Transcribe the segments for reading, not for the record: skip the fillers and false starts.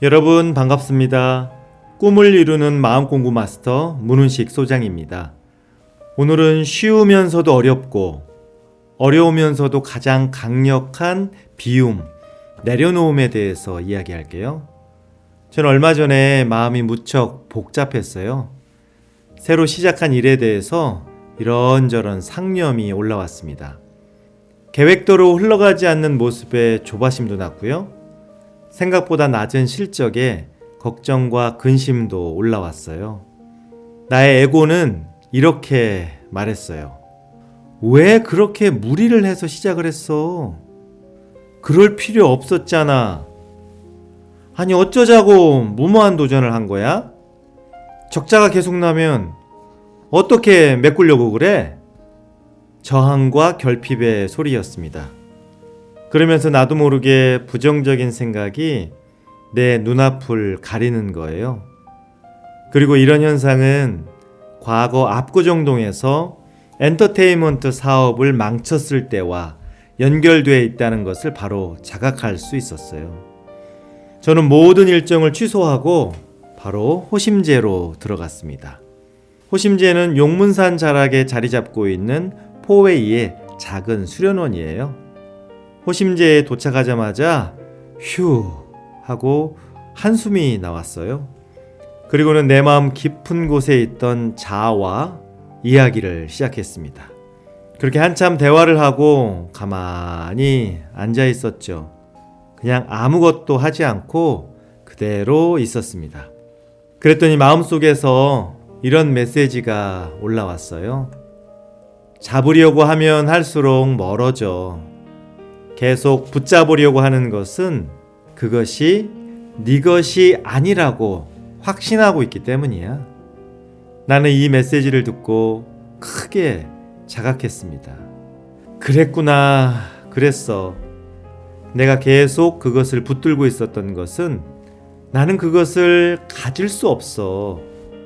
여러분 반갑습니다. 꿈을 이루는 마음공부 마스터 문훈식 소장입니다. 오늘은 쉬우면서도 어렵고 어려우면서도 가장 강력한 비움, 내려놓음에 대해서 이야기할게요. 저는 얼마 전에 마음이 무척 복잡했어요. 새로 시작한 일에 대해서 이런저런 상념이 올라왔습니다. 계획대로 흘러가지 않는 모습에 조바심도 났고요. 생각보다 낮은 실적에 걱정과 근심도 올라왔어요. 나의 에고는 이렇게 말했어요. 왜 그렇게 무리를 해서 시작을 했어? 그럴 필요 없었잖아. 아니 어쩌자고 무모한 도전을 한 거야? 적자가 계속 나면 어떻게 메꾸려고 그래? 저항과 결핍의 소리였습니다. 그러면서 나도 모르게 부정적인 생각이 내 눈앞을 가리는 거예요. 그리고 이런 현상은 과거 압구정동에서 엔터테인먼트 사업을 망쳤을 때와 연결되어 있다는 것을 바로 자각할 수 있었어요. 저는 모든 일정을 취소하고 바로 호심제로 들어갔습니다. 호심제는 용문산 자락에 자리 잡고 있는 포웨이의 작은 수련원이에요. 호심제에 도착하자마자 휴 하고 한숨이 나왔어요. 그리고는 내 마음 깊은 곳에 있던 자아와 이야기를 시작했습니다. 그렇게 한참 대화를 하고 가만히 앉아 있었죠. 그냥 아무것도 하지 않고 그대로 있었습니다. 그랬더니 마음속에서 이런 메시지가 올라왔어요. 잡으려고 하면 할수록 멀어져. 계속 붙잡으려고 하는 것은 그것이 네 것이 아니라고 확신하고 있기 때문이야. 나는 이 메시지를 듣고 크게 자각했습니다. 그랬구나, 그랬어. 내가 계속 그것을 붙들고 있었던 것은 나는 그것을 가질 수 없어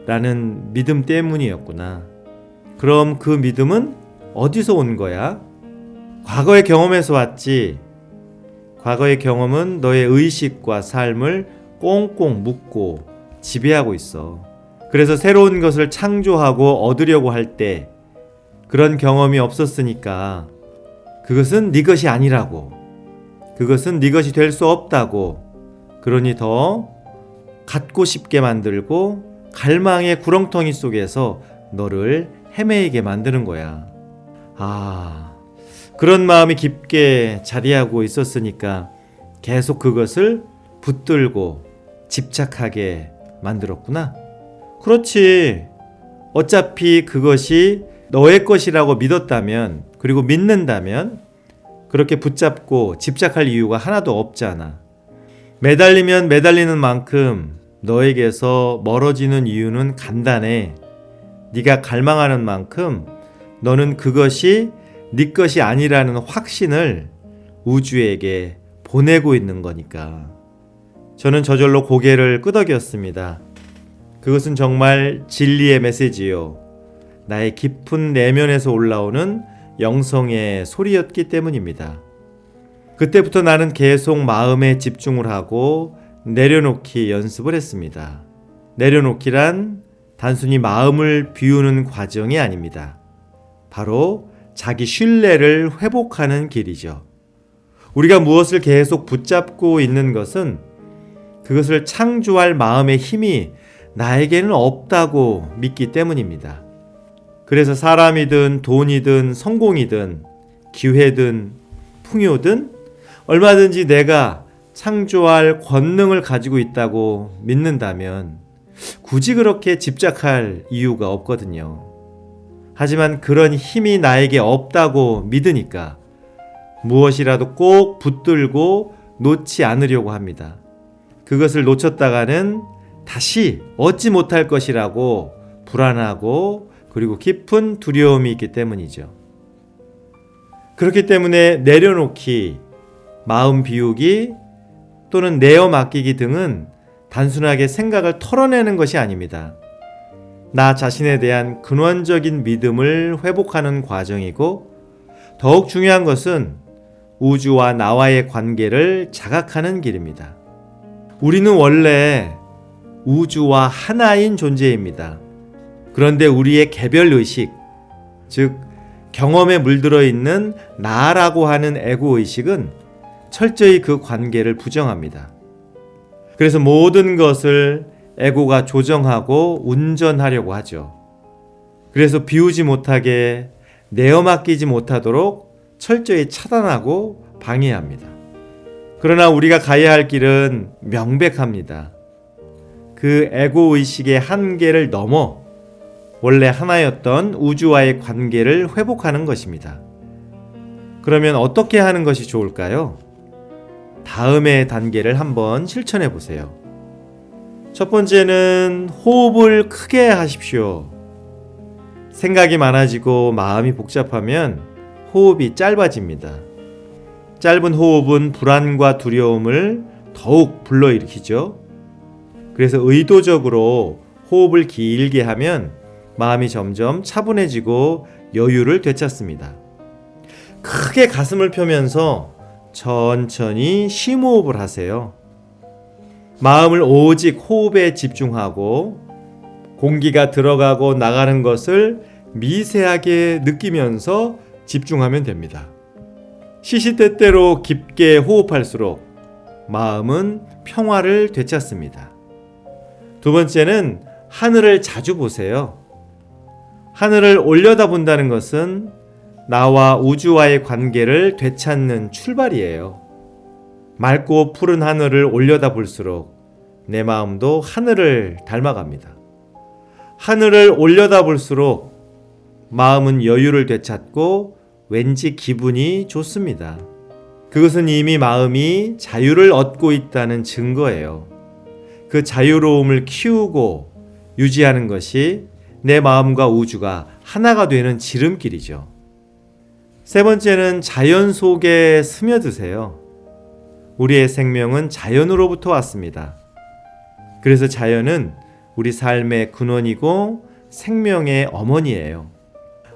라는 믿음 때문이었구나. 그럼 그 믿음은 어디서 온 거야? 과거의 경험에서 왔지. 과거의 경험은 너의 의식과 삶을 꽁꽁 묶고 지배하고 있어. 그래서 새로운 것을 창조하고 얻으려고 할 때 그런 경험이 없었으니까 그것은 네 것이 아니라고. 그것은 네 것이 될 수 없다고. 그러니 더 갖고 싶게 만들고 갈망의 구렁텅이 속에서 너를 헤매이게 만드는 거야. 그런 마음이 깊게 자리하고 있었으니까 계속 그것을 붙들고 집착하게 만들었구나. 그렇지. 어차피 그것이 너의 것이라고 믿었다면, 그리고 믿는다면 그렇게 붙잡고 집착할 이유가 하나도 없잖아. 매달리면 매달리는 만큼 너에게서 멀어지는 이유는 간단해. 네가 갈망하는 만큼 너는 그것이 네 것이 아니라는 확신을 우주에게 보내고 있는 거니까. 저는 저절로 고개를 끄덕였습니다. 그것은 정말 진리의 메시지요. 나의 깊은 내면에서 올라오는 영성의 소리였기 때문입니다. 그때부터 나는 계속 마음에 집중을 하고 내려놓기 연습을 했습니다. 내려놓기란 단순히 마음을 비우는 과정이 아닙니다. 바로 자기 신뢰를 회복하는 길이죠. 우리가 무엇을 계속 붙잡고 있는 것은 그것을 창조할 마음의 힘이 나에게는 없다고 믿기 때문입니다. 그래서 사람이든 돈이든 성공이든 기회든 풍요든 얼마든지 내가 창조할 권능을 가지고 있다고 믿는다면 굳이 그렇게 집착할 이유가 없거든요. 하지만 그런 힘이 나에게 없다고 믿으니까 무엇이라도 꼭 붙들고 놓지 않으려고 합니다. 그것을 놓쳤다가는 다시 얻지 못할 것이라고 불안하고 그리고 깊은 두려움이 있기 때문이죠. 그렇기 때문에 내려놓기, 마음 비우기 또는 내어 맡기기 등은 단순하게 생각을 털어내는 것이 아닙니다. 나 자신에 대한 근원적인 믿음을 회복하는 과정이고, 더욱 중요한 것은 우주와 나와의 관계를 자각하는 길입니다. 우리는 원래 우주와 하나인 존재입니다. 그런데 우리의 개별의식, 즉 경험에 물들어 있는 나라고 하는 에고의식은 철저히 그 관계를 부정합니다. 그래서 모든 것을 에고가 조정하고 운전하려고 하죠. 그래서 비우지 못하게, 내어 맡기지 못하도록 철저히 차단하고 방해합니다. 그러나 우리가 가야 할 길은 명백합니다. 그 에고의식의 한계를 넘어 원래 하나였던 우주와의 관계를 회복하는 것입니다. 그러면 어떻게 하는 것이 좋을까요? 다음의 단계를 한번 실천해 보세요. 첫 번째는 호흡을 크게 하십시오. 생각이 많아지고 마음이 복잡하면 호흡이 짧아집니다. 짧은 호흡은 불안과 두려움을 더욱 불러일으키죠. 그래서 의도적으로 호흡을 길게 하면 마음이 점점 차분해지고 여유를 되찾습니다. 크게 가슴을 펴면서 천천히 심호흡을 하세요. 마음을 오직 호흡에 집중하고 공기가 들어가고 나가는 것을 미세하게 느끼면서 집중하면 됩니다. 시시때때로 깊게 호흡할수록 마음은 평화를 되찾습니다. 두 번째는 하늘을 자주 보세요. 하늘을 올려다본다는 것은 나와 우주와의 관계를 되찾는 출발이에요. 맑고 푸른 하늘을 올려다볼수록 내 마음도 하늘을 닮아갑니다. 하늘을 올려다볼수록 마음은 여유를 되찾고 왠지 기분이 좋습니다. 그것은 이미 마음이 자유를 얻고 있다는 증거예요. 그 자유로움을 키우고 유지하는 것이 내 마음과 우주가 하나가 되는 지름길이죠. 세 번째는 자연 속에 스며드세요. 우리의 생명은 자연으로부터 왔습니다. 그래서 자연은 우리 삶의 근원이고 생명의 어머니예요.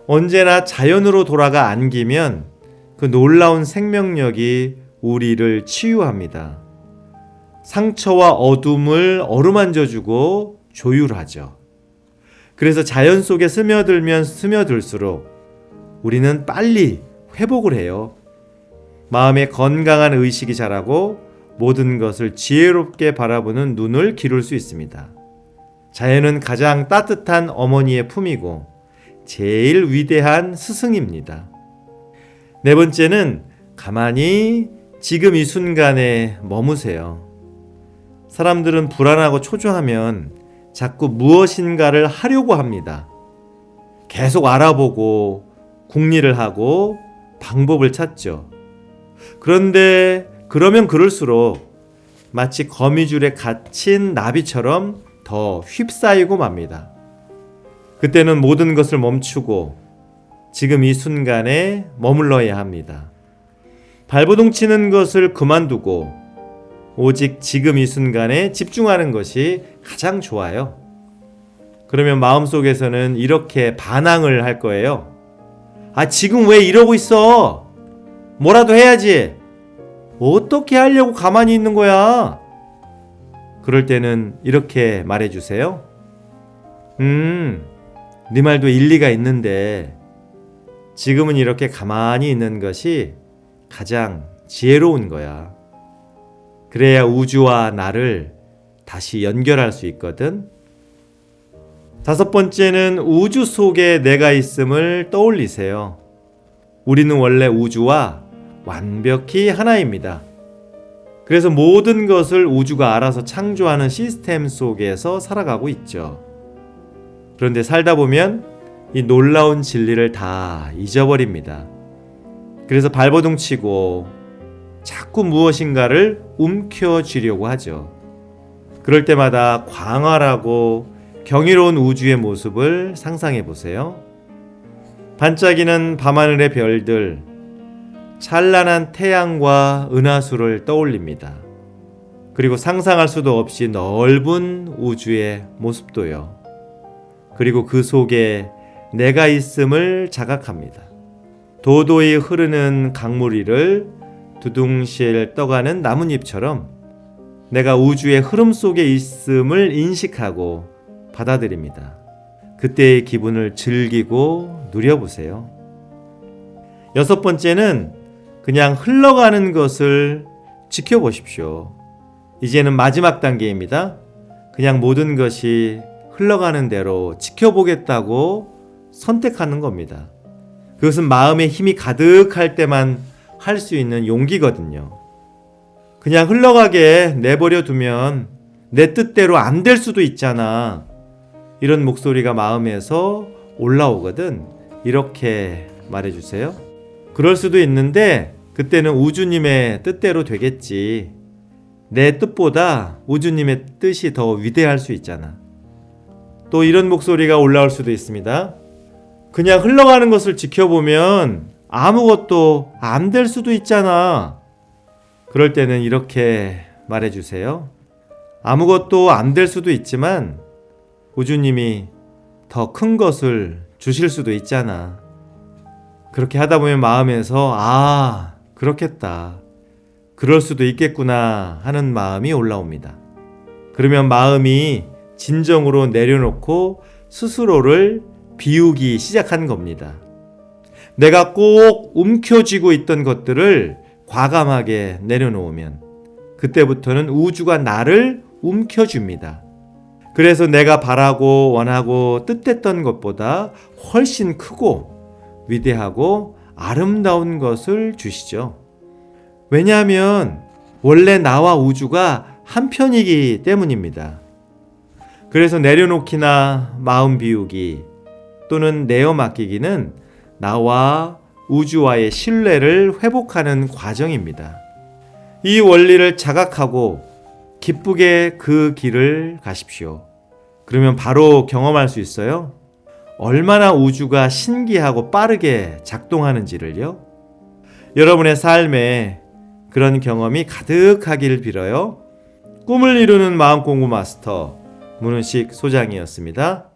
언제나 자연으로 돌아가 안기면 그 놀라운 생명력이 우리를 치유합니다. 상처와 어둠을 어루만져주고 조율하죠. 그래서 자연 속에 스며들면 스며들수록 우리는 빨리 회복을 해요. 마음에 건강한 의식이 자라고 모든 것을 지혜롭게 바라보는 눈을 기를 수 있습니다. 자연은 가장 따뜻한 어머니의 품이고 제일 위대한 스승입니다. 네 번째는 가만히 지금 이 순간에 머무세요. 사람들은 불안하고 초조하면 자꾸 무엇인가를 하려고 합니다. 계속 알아보고 궁리를 하고 방법을 찾죠. 그런데 그러면 그럴수록 마치 거미줄에 갇힌 나비처럼 더 휩싸이고 맙니다. 그때는 모든 것을 멈추고 지금 이 순간에 머물러야 합니다. 발버둥 치는 것을 그만두고 오직 지금 이 순간에 집중하는 것이 가장 좋아요. 그러면 마음속에서는 이렇게 반항을 할 거예요. 아, 지금 왜 이러고 있어? 뭐라도 해야지. 어떻게 하려고 가만히 있는 거야? 그럴 때는 이렇게 말해주세요. 네 말도 일리가 있는데 지금은 이렇게 가만히 있는 것이 가장 지혜로운 거야. 그래야 우주와 나를 다시 연결할 수 있거든. 다섯 번째는 우주 속에 내가 있음을 떠올리세요. 우리는 원래 우주와 완벽히 하나입니다. 그래서 모든 것을 우주가 알아서 창조하는 시스템 속에서 살아가고 있죠. 그런데 살다 보면 이 놀라운 진리를 다 잊어버립니다. 그래서 발버둥 치고 자꾸 무엇인가를 움켜쥐려고 하죠. 그럴 때마다 광활하고 경이로운 우주의 모습을 상상해 보세요. 반짝이는 밤하늘의 별들, 찬란한 태양과 은하수를 떠올립니다. 그리고 상상할 수도 없이 넓은 우주의 모습도요. 그리고 그 속에 내가 있음을 자각합니다. 도도히 흐르는 강물 위를 두둥실 떠가는 나뭇잎처럼 내가 우주의 흐름 속에 있음을 인식하고 받아들입니다. 그때의 기분을 즐기고 누려보세요. 6번째는 그냥 흘러가는 것을 지켜보십시오. 이제는 마지막 단계입니다. 그냥 모든 것이 흘러가는 대로 지켜보겠다고 선택하는 겁니다. 그것은 마음에 힘이 가득할 때만 할 수 있는 용기거든요. 그냥 흘러가게 내버려 두면 내 뜻대로 안 될 수도 있잖아. 이런 목소리가 마음에서 올라오거든. 이렇게 말해주세요. 그럴 수도 있는데 그때는 우주님의 뜻대로 되겠지. 내 뜻보다 우주님의 뜻이 더 위대할 수 있잖아. 또 이런 목소리가 올라올 수도 있습니다. 그냥 흘러가는 것을 지켜보면 아무것도 안 될 수도 있잖아. 그럴 때는 이렇게 말해주세요. 아무것도 안 될 수도 있지만 우주님이 더 큰 것을 주실 수도 있잖아. 그렇게 하다 보면 마음에서 그렇겠다. 그럴 수도 있겠구나 하는 마음이 올라옵니다. 그러면 마음이 진정으로 내려놓고 스스로를 비우기 시작한 겁니다. 내가 꼭 움켜쥐고 있던 것들을 과감하게 내려놓으면 그때부터는 우주가 나를 움켜줍니다. 그래서 내가 바라고 원하고 뜻했던 것보다 훨씬 크고 위대하고 아름다운 것을 주시죠. 왜냐하면 원래 나와 우주가 한편이기 때문입니다. 그래서 내려놓기나 마음 비우기 또는 내어 맡기기는 나와 우주와의 신뢰를 회복하는 과정입니다. 이 원리를 자각하고 기쁘게 그 길을 가십시오. 그러면 바로 경험할 수 있어요. 얼마나 우주가 신기하고 빠르게 작동하는지를요. 여러분의 삶에 그런 경험이 가득하기를 빌어요. 꿈을 이루는 마음공부 마스터 문은식 소장이었습니다.